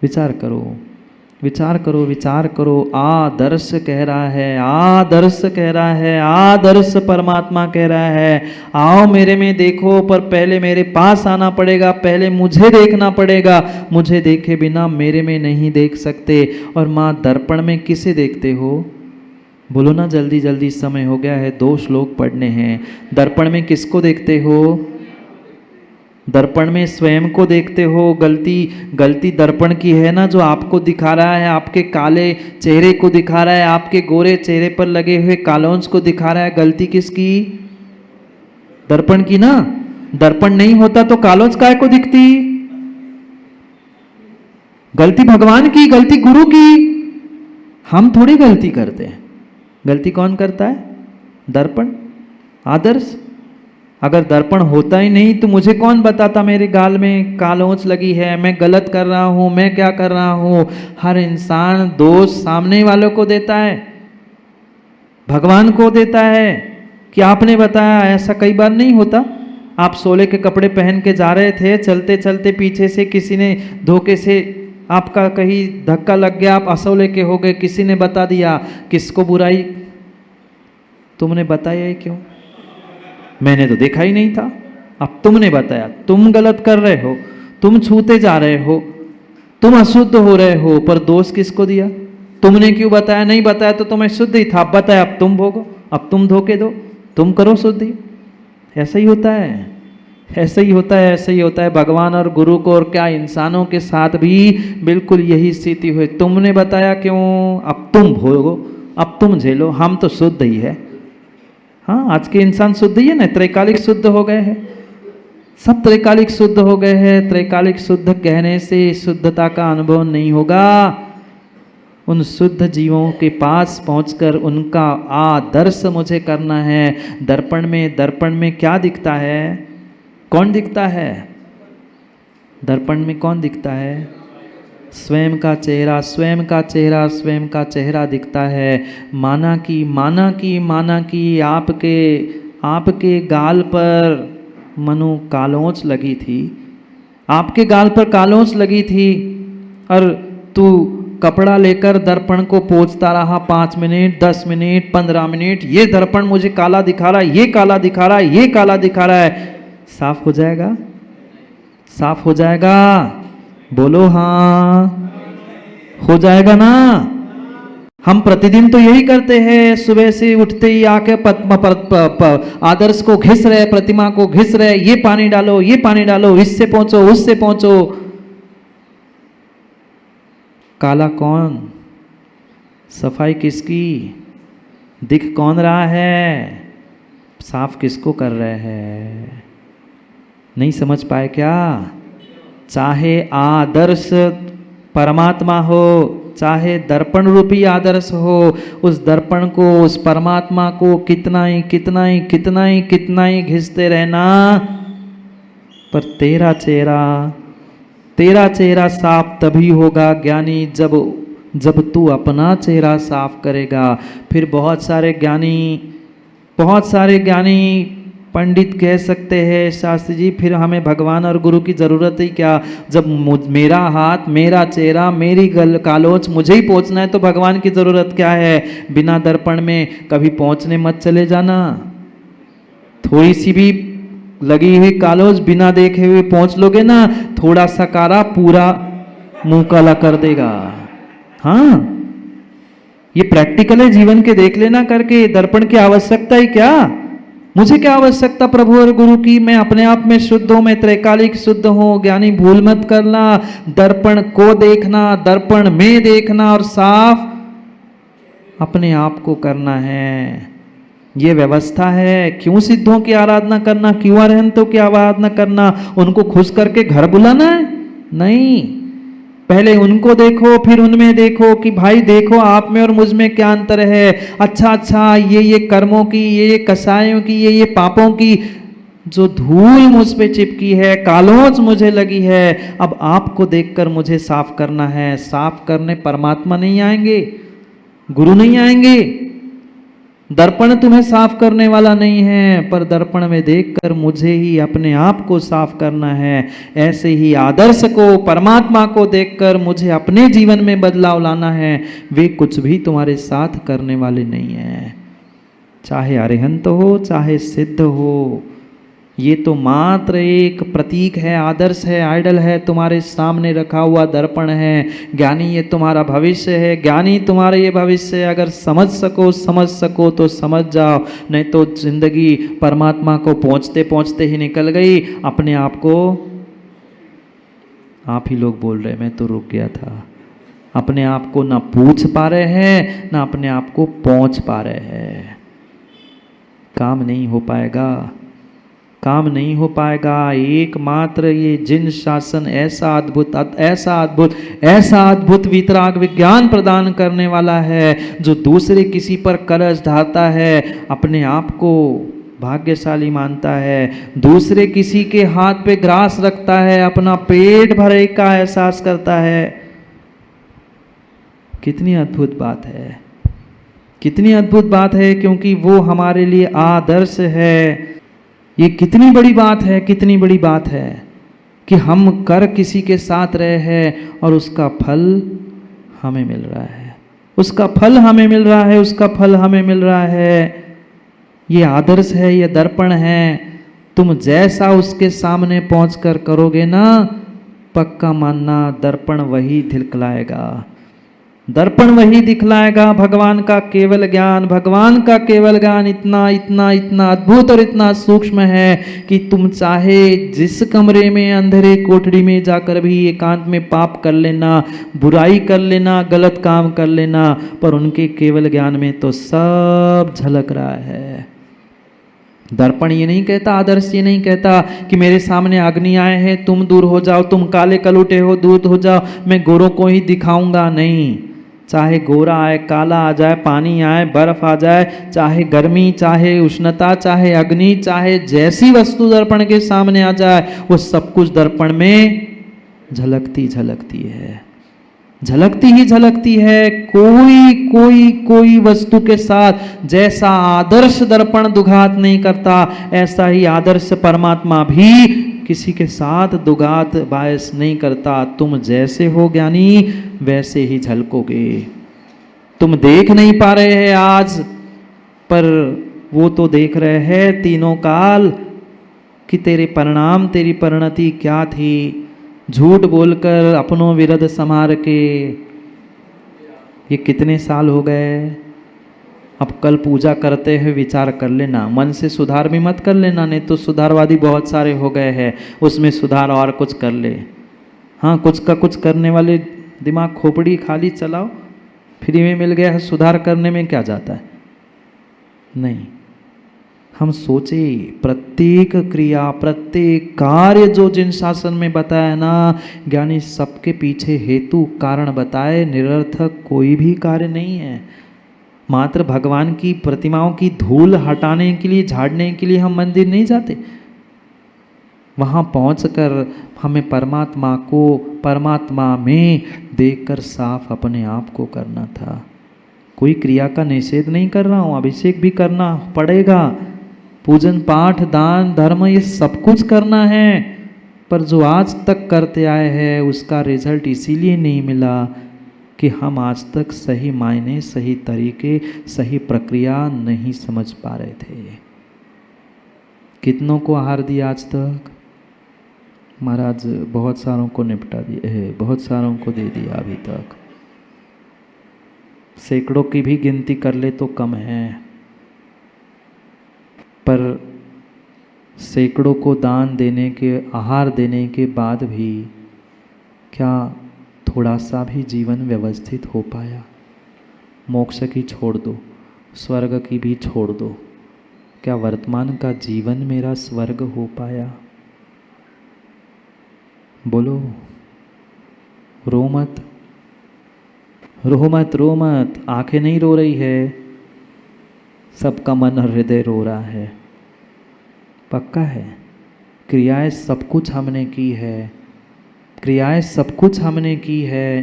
विचार करो, विचार करो, विचार करो। आदर्श कह रहा है, आदर्श कह रहा है, आदर्श परमात्मा कह रहा है, आओ मेरे में देखो, पर पहले मेरे पास आना पड़ेगा, पहले मुझे देखना पड़ेगा, मुझे देखे बिना मेरे में नहीं देख सकते। और माँ दर्पण में किसे देखते हो? बोलो ना जल्दी जल्दी, समय हो गया है, 2 श्लोक पढ़ने हैं। दर्पण में किसको देखते हो? दर्पण में स्वयं को देखते हो। गलती दर्पण की है ना, जो आपको दिखा रहा है, आपके काले चेहरे को दिखा रहा है, आपके गोरे चेहरे पर लगे हुए कालोंस को दिखा रहा है। गलती किसकी? दर्पण की ना। दर्पण नहीं होता तो कालोंस काय को दिखती? गलती भगवान की, गलती गुरु की। हम थोड़ी गलती करते हैं। गलती कौन करता है? दर्पण, आदर्श। अगर दर्पण होता ही नहीं तो मुझे कौन बताता मेरे गाल में कालोंच लगी है, मैं गलत कर रहा हूं, मैं क्या कर रहा हूं। हर इंसान दोष सामने वालों को देता है, भगवान को देता है कि आपने बताया। ऐसा कई बार नहीं होता? आप सोले के कपड़े पहन के जा रहे थे, चलते चलते पीछे से किसी ने धोखे से आपका कहीं धक्का लग गया, आप असोले के हो गए, किसी ने बता दिया। किसको बुराई? तुमने बताया ही क्यों? मैंने तो देखा ही नहीं था। अब तुमने बताया, तुम गलत कर रहे हो, तुम छूते जा रहे हो, तुम अशुद्ध हो रहे हो, पर दोष किसको दिया? तुमने क्यों बताया? नहीं बताया तो मैं शुद्ध ही था, अब बताया, अब तुम भोगो, अब तुम धोखे दो, तुम करो शुद्धि। ऐसा ही होता है, ऐसा ही होता है, ऐसा ही होता है भगवान और गुरु को, और क्या इंसानों के साथ भी बिल्कुल यही स्थिति हुई। तुमने बताया क्यों? अब तुम भोगो, अब तुम झेलो, हम तो शुद्ध ही है। हाँ, आज के इंसान शुद्ध ही है ना, त्रैकालिक शुद्ध हो गए हैं, सब त्रैकालिक शुद्ध हो गए हैं। त्रैकालिक शुद्ध कहने से शुद्धता का अनुभव नहीं होगा। उन शुद्ध जीवों के पास पहुंचकर उनका आदर्श मुझे करना है। दर्पण में क्या दिखता है? कौन दिखता है? दर्पण में कौन दिखता है? स्वयं का चेहरा, स्वयं का चेहरा, स्वयं का चेहरा दिखता है। माना कि आपके गाल पर मनु कालोंच लगी थी, आपके गाल पर कालोंच लगी थी, और तू कपड़ा लेकर दर्पण को पोंछता रहा 5 मिनट, 10 मिनट, 15 मिनट। ये दर्पण मुझे काला दिखा रहा है, ये काला दिखा रहा है, ये काला दिखा रहा है। साफ हो जाएगा? साफ हो जाएगा? बोलो हाँ, हो जाएगा ना। हम प्रतिदिन तो यही करते हैं, सुबह से उठते ही आके आदर्श को घिस रहे, प्रतिमा को घिस रहे, ये पानी डालो, ये पानी डालो, इससे पहुंचो, उससे पहुंचो। काला कौन? सफाई किसकी? दिख कौन रहा है? साफ किसको कर रहे हैं? नहीं समझ पाए क्या? चाहे आदर्श परमात्मा हो, चाहे दर्पण रूपी आदर्श हो, उस दर्पण को, उस परमात्मा को कितना ही घिसते रहना, पर तेरा चेहरा साफ तभी होगा ज्ञानी, जब तू अपना चेहरा साफ करेगा। फिर बहुत सारे ज्ञानी पंडित कह सकते हैं, शास्त्री जी फिर हमें भगवान और गुरु की ज़रूरत ही क्या? जब मेरा हाथ, मेरा चेहरा, मेरी कालोच मुझे ही पहुँचना है तो भगवान की ज़रूरत क्या है? बिना दर्पण में कभी पहुँचने मत चले जाना। थोड़ी सी भी लगी हुई कालोच बिना देखे हुए पहुँच लोगे ना, थोड़ा सा कारा पूरा मुंह काला कर देगा। हाँ, ये प्रैक्टिकल है जीवन के, देख लेना करके। दर्पण की आवश्यकता ही क्या? मुझे क्या आवश्यकता प्रभु और गुरु की? मैं अपने आप में शुद्ध हूं, मैं त्रैकालिक शुद्ध हूं। ज्ञानी भूल मत करना, दर्पण को देखना, दर्पण में देखना, और साफ अपने आप को करना है। ये व्यवस्था है। क्यों सिद्धों की आराधना करना, क्यों अरहंतों की आराधना करना? उनको खुश करके घर बुलाना है? नहीं, पहले उनको देखो, फिर उनमें देखो कि भाई देखो आप में और मुझ में क्या अंतर है। अच्छा, ये कर्मों की, ये कसायों की, ये पापों की जो धूल मुझ पे चिपकी है, कालोच मुझे लगी है, अब आपको देखकर मुझे साफ करना है। साफ करने परमात्मा नहीं आएंगे, गुरु नहीं आएंगे, दर्पण तुम्हें साफ करने वाला नहीं है, पर दर्पण में देखकर मुझे ही अपने आप को साफ करना है। ऐसे ही आदर्श को, परमात्मा को देखकर मुझे अपने जीवन में बदलाव लाना है। वे कुछ भी तुम्हारे साथ करने वाले नहीं है, चाहे अरिहंत हो चाहे सिद्ध हो। ये तो मात्र एक प्रतीक है, आदर्श है, आइडल है, तुम्हारे सामने रखा हुआ दर्पण है। ज्ञानी ये तुम्हारा भविष्य है, ज्ञानी तुम्हारा ये भविष्य है। अगर समझ सको तो समझ जाओ, नहीं तो जिंदगी परमात्मा को पहुंचते पहुंचते ही निकल गई। अपने आप को, आप ही लोग बोल रहे, मैं तो रुक गया था। अपने आप को ना पूछ पा रहे हैं, ना अपने आप को पहुंच पा रहे हैं। काम नहीं हो पाएगा, काम नहीं हो पाएगा। एकमात्र ये जिन शासन ऐसा अद्भुत ऐसा अद्भुत वितराग विज्ञान प्रदान करने वाला है, जो दूसरे किसी पर कलश ढाता है, अपने आप को भाग्यशाली मानता है, दूसरे किसी के हाथ पे ग्रास रखता है, अपना पेट भरे का एहसास करता है। कितनी अद्भुत बात है, कितनी अद्भुत बात है, क्योंकि वो हमारे लिए आदर्श है। ये कितनी बड़ी बात है, कितनी बड़ी बात है कि हम कर किसी के साथ रहे हैं और उसका फल हमें मिल रहा है, उसका फल हमें मिल रहा है, उसका फल हमें मिल रहा है। ये आदर्श है, ये दर्पण है। तुम जैसा उसके सामने पहुंचकर करोगे ना, पक्का मानना दर्पण वही दिखलाएगा, दर्पण वही दिखलाएगा। भगवान का केवल ज्ञान, भगवान का केवल ज्ञान इतना इतना इतना अद्भुत और इतना सूक्ष्म है कि तुम चाहे जिस कमरे में, अंधेरे कोठरी में जाकर भी एकांत में पाप कर लेना, बुराई कर लेना, गलत काम कर लेना, पर उनके केवल ज्ञान में तो सब झलक रहा है। दर्पण ये नहीं कहता, आदर्श ये नहीं कहता कि मेरे सामने अग्नि आए हैं, तुम दूर हो जाओ, तुम काले कलुटे हो, दूर हो जाओ, मैं गोरों को ही दिखाऊंगा। नहीं, चाहे गोरा आए, काला आ जाए, पानी आए, बर्फ आ जाए, चाहे गर्मी, चाहे उष्णता, चाहे अग्नि, चाहे जैसी वस्तु दर्पण के सामने आ जाए, वो सब कुछ दर्पण में झलकती झलकती है, झलकती ही झलकती है। कोई वस्तु के साथ जैसा आदर्श दर्पण दुघात नहीं करता, ऐसा ही आदर्श परमात्मा भी किसी के साथ दुघात बायस नहीं करता। तुम जैसे हो ज्ञानी, वैसे ही झलकोगे। तुम देख नहीं पा रहे हैं आज, पर वो तो देख रहे हैं तीनों काल कि तेरे परिणाम, तेरी परिणति क्या थी। झूठ बोलकर अपनों विरध समार के ये कितने साल हो गए। अब कल पूजा करते हैं, विचार कर लेना, मन से सुधार भी मत कर लेना, नहीं तो सुधारवादी बहुत सारे हो गए हैं, उसमें सुधार और कुछ कर ले। हाँ, कुछ का कुछ करने वाले दिमाग खोपड़ी खाली चलाओ, फ्री में मिल गया है, सुधार करने में क्या जाता है। नहीं, हम सोचे प्रत्येक क्रिया, प्रत्येक कार्य जो जिन शासन में बताया ना, ज्ञानी सबके पीछे हेतु कारण बताए, निरर्थक कोई भी कार्य नहीं है। मात्र भगवान की प्रतिमाओं की धूल हटाने के लिए, झाड़ने के लिए हम मंदिर नहीं जाते। वहाँ पहुंचकर हमें परमात्मा को परमात्मा में देखकर साफ अपने आप को करना था। कोई क्रिया का निषेध नहीं कर रहा हूँ, अभिषेक भी करना पड़ेगा, पूजन पाठ दान धर्म ये सब कुछ करना है, पर जो आज तक करते आए हैं उसका रिजल्ट इसीलिए नहीं मिला कि हम आज तक सही मायने, सही तरीके, सही प्रक्रिया नहीं समझ पा रहे थे। कितनों को आहार दिया आज तक? महाराज बहुत सारों को निपटा दिए, बहुत सारों को दे दिया अभी तक। सैकड़ों की भी गिनती कर ले तो कम है, पर सैकड़ों को दान देने के, आहार देने के बाद भी क्या थोड़ा सा भी जीवन व्यवस्थित हो पाया? मोक्ष की छोड़ दो, स्वर्ग की भी छोड़ दो, क्या वर्तमान का जीवन मेरा स्वर्ग हो पाया? बोलो, रो मत, रो मत, रो मत। आंखें नहीं रो रही है, सबका मन और हृदय रो रहा है। पक्का है, क्रियाएं सब कुछ हमने की है, क्रियाएं सब कुछ हमने की है,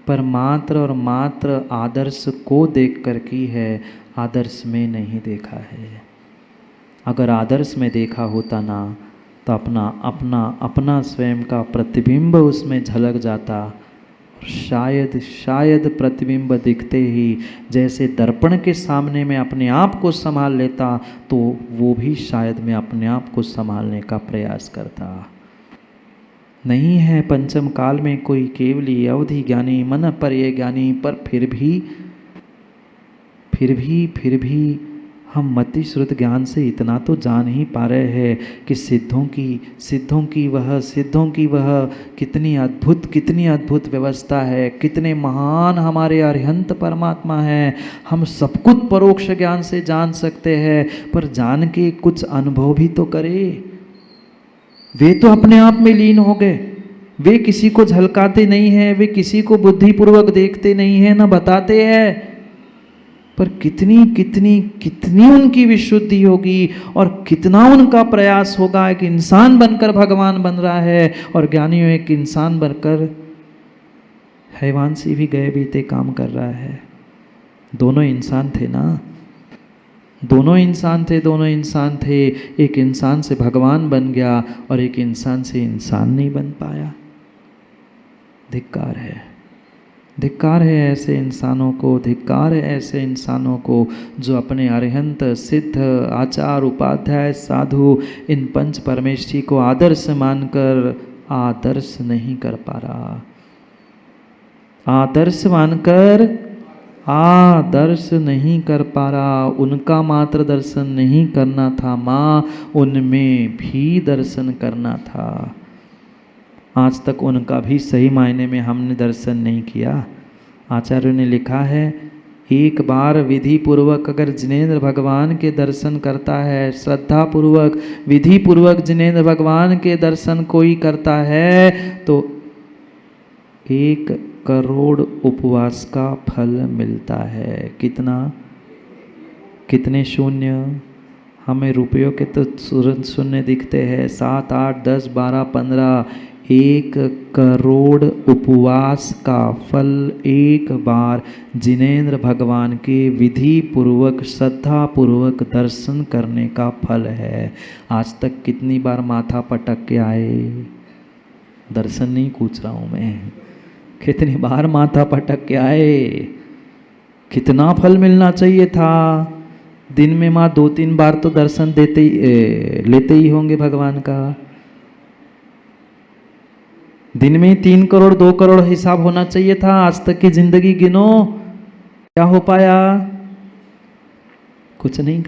पर मात्र और मात्र आदर्श को देखकर की है, आदर्श में नहीं देखा है। अगर आदर्श में देखा होता ना तो अपना अपना अपना स्वयं का प्रतिबिंब उसमें झलक जाता। शायद शायद प्रतिबिंब दिखते ही जैसे दर्पण के सामने मैं अपने आप को संभाल लेता, तो वो भी शायद मैं अपने आप को संभालने का प्रयास करता। नहीं है पंचम काल में कोई केवली अवधि ज्ञानी, मन पर ये ज्ञानी, पर फिर भी हम मति श्रुत ज्ञान से इतना तो जान ही पा रहे हैं कि सिद्धों की वह कितनी अद्भुत व्यवस्था है, कितने महान हमारे अरिहंत परमात्मा हैं। हम सब कुछ परोक्ष ज्ञान से जान सकते हैं, पर जान के कुछ अनुभव भी तो करे। वे तो अपने आप में लीन हो गए, वे किसी को झलकाते नहीं हैं, वे किसी को बुद्धिपूर्वक देखते नहीं हैं, ना बताते हैं। पर कितनी उनकी विशुद्धि होगी और कितना उनका प्रयास होगा। एक इंसान बनकर भगवान बन रहा है और ज्ञानियों एक इंसान बनकर हैवान से भी गए बीते काम कर रहा है। दोनों इंसान थे ना, दोनों इंसान थे। एक इंसान से भगवान बन गया और एक इंसान से इंसान नहीं बन पाया। धिक्कार है ऐसे इंसानों को, धिक्कार है ऐसे इंसानों को जो अपने अरिहंत सिद्ध आचार उपाध्याय साधु इन पंच परमेष्ठी को आदर्श मानकर आदर्श नहीं कर पा रहा। आदर्श मानकर आदर्श नहीं कर पा रहा। उनका मात्र दर्शन नहीं करना था माँ, उनमें भी दर्शन करना था। आज तक उनका भी सही मायने में हमने दर्शन नहीं किया। आचार्यों ने लिखा है, एक बार विधि पूर्वक अगर जिनेंद्र भगवान के दर्शन करता है, श्रद्धा पूर्वक विधि पूर्वक जिनेंद्र भगवान के दर्शन कोई करता है, तो 1 करोड़ उपवास का फल मिलता है। कितने शून्य? हमें रुपयों के तो तुरंत शून्य दिखते हैं, 7, 8, 10, 12, 15। 1 करोड़ उपवास का फल एक बार जिनेंद्र भगवान के विधि पूर्वक श्रद्धा पूर्वक दर्शन करने का फल है। आज तक कितनी बार माथा पटक के आए? दर्शन नहीं पूछ रहा हूँ मैं, कितनी बार माथा पटक के आए? कितना फल मिलना चाहिए था? दिन में माँ 2-3 बार तो दर्शन लेते ही होंगे भगवान का। दिन में 3 करोड़ 2 करोड़ हिसाब होना चाहिए था। आज तक की जिंदगी गिनो, क्या हो पाया? कुछ नहीं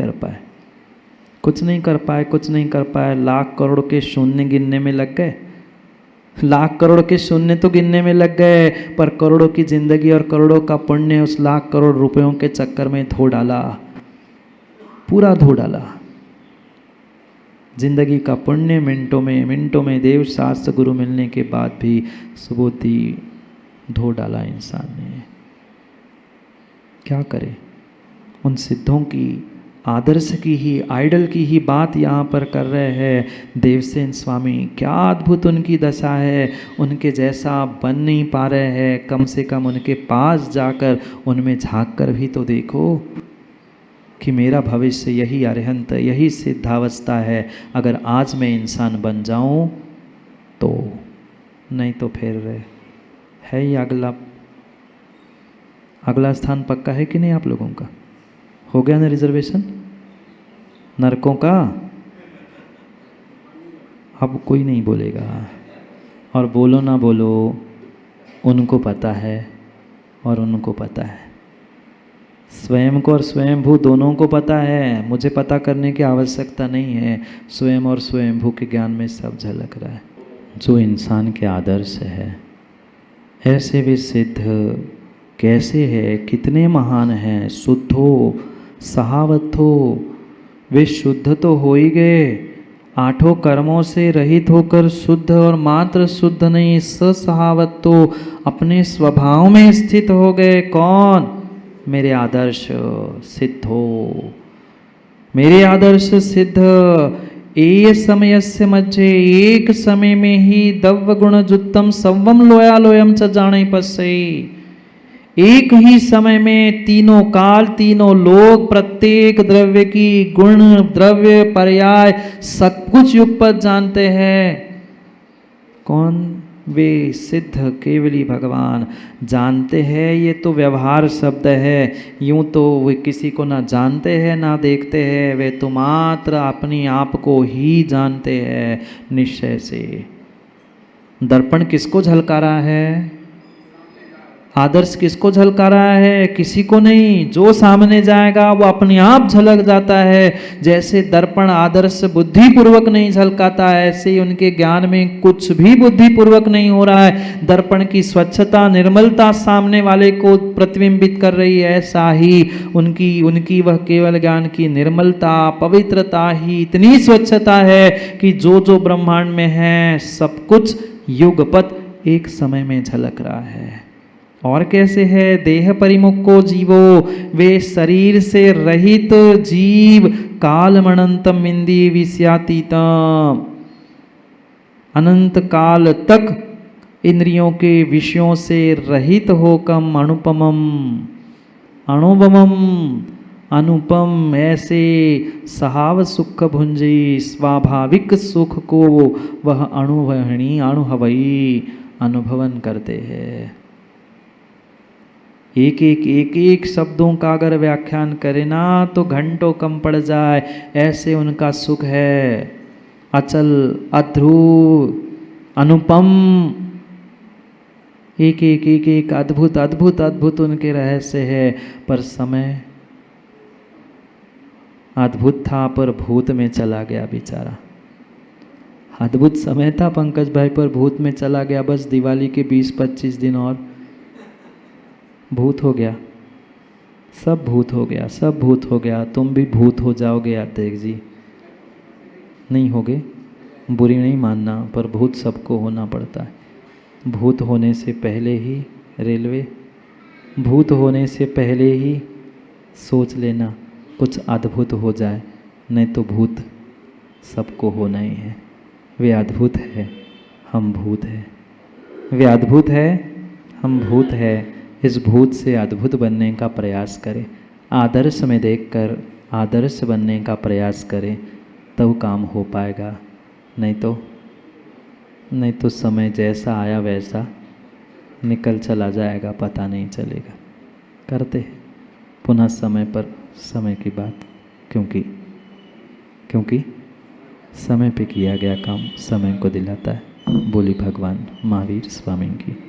कर पाए। लाख करोड़ के शून्य गिनने में लग गए, लाख करोड़ के शून्य तो गिनने में लग गए, पर करोड़ों की जिंदगी और करोड़ों का पुण्य उस लाख करोड़ रुपयों के चक्कर में धो डाला, पूरा धो डाला। जिंदगी का पुण्य मिनटों में देव शास्त्र गुरु मिलने के बाद भी सुबोधी धो डाला इंसान ने। क्या करे? उन सिद्धों की आदर्श की ही, आइडल की ही बात यहाँ पर कर रहे हैं देवसेन स्वामी। क्या अद्भुत उनकी दशा है, उनके जैसा बन नहीं पा रहे हैं। कम से कम उनके पास जाकर उनमें झांक कर भी तो देखो कि मेरा भविष्य यही अरिहंत, यही सिद्धावस्था है। अगर आज मैं इंसान बन जाऊं तो, नहीं तो फिर है ही अगला स्थान पक्का है कि नहीं आप लोगों का? हो गया ना रिजर्वेशन नरकों का? अब कोई नहीं बोलेगा, और बोलो ना बोलो, उनको पता है और उनको पता है। स्वयं को और स्वयंभू दोनों को पता है। मुझे पता करने की आवश्यकता नहीं है, स्वयं और स्वयंभू के ज्ञान में सब झलक रहा है। जो इंसान के आदर्श है, ऐसे वे सिद्ध कैसे है, कितने महान हैं। शुद्ध हो, सहावत हो, वे शुद्ध तो हो ही गए। 8 कर्मों से रहित होकर शुद्ध, और मात्र शुद्ध नहीं, सहावत तो अपने स्वभाव में स्थित हो गए। कौन? मेरे आदर्श सिद्ध हो, मेरे आदर्श सिद्ध। ए समयस्य मध्य, एक समय में ही दव्य गुण जुत्तम सव्वम लोया लोयम च जाने पस्सई। एक ही समय में तीनों काल, तीनों लोक, प्रत्येक द्रव्य की गुण, द्रव्य, पर्याय सब कुछ युगपत जानते हैं। कौन? वे सिद्ध केवली भगवान जानते हैं। ये तो व्यवहार शब्द है, यूं तो वे किसी को ना जानते हैं ना देखते हैं, वे तो मात्र अपनी आप को ही जानते हैं निश्चय से। दर्पण किसको झलका रहा है? आदर्श किसको झलका रहा है? किसी को नहीं। जो सामने जाएगा वो अपने आप झलक जाता है। जैसे दर्पण आदर्श बुद्धिपूर्वक नहीं झलकाता है, ऐसे ही उनके ज्ञान में कुछ भी बुद्धिपूर्वक नहीं हो रहा है। दर्पण की स्वच्छता, निर्मलता सामने वाले को प्रतिबिंबित कर रही है, ऐसा ही उनकी वह केवल ज्ञान की निर्मलता, पवित्रता ही इतनी स्वच्छता है कि जो जो ब्रह्मांड में है सब कुछ युगपत एक समय में झलक रहा है। और कैसे है? देह परिमुख को जीवो, वे शरीर से रहित जीव कालमनंतम इंदी विषयातीतम, अनंत काल तक इंद्रियों के विषयों से रहित होकम अनुपमम, अनुपमम अनुपम ऐसे सहाव सुख भुंजी स्वाभाविक सुख को वह अनुभवही अनुभवन करते हैं। एक एक शब्दों का अगर व्याख्यान करे ना तो घंटों कम पड़ जाए, ऐसे उनका सुख है। अचल, अध्रुव, अनुपम, एक अद्भुत अद्भुत अद्भुत उनके रहस्य है। पर समय अद्भुत था पर भूत में चला गया बेचारा। अद्भुत समय था पंकज भाई, पर भूत में चला गया। बस दिवाली के 20-25 दिन और भूत हो गया, सब भूत हो गया, सब भूत हो गया। तुम भी भूत हो जाओगे यादेव जी। नहीं होगे, बुरी नहीं मानना, पर भूत सबको होना पड़ता है। भूत होने से पहले ही रेलवे, भूत होने से पहले ही सोच लेना कुछ अद्भुत हो जाए, नहीं तो भूत सबको होना ही है। वे अद्भुत है, हम भूत है। वे अद्भुत है, हम भूत है। इस भूत से अद्भुत बनने का प्रयास करें, आदर्श में देखकर आदर्श बनने का प्रयास करें, तब काम हो पाएगा। नहीं तो समय जैसा आया वैसा निकल चला जाएगा, पता नहीं चलेगा। करते हैं पुनः समय पर समय की बात, क्योंकि समय पे किया गया काम समय को दिलाता है। बोली भगवान महावीर स्वामी की।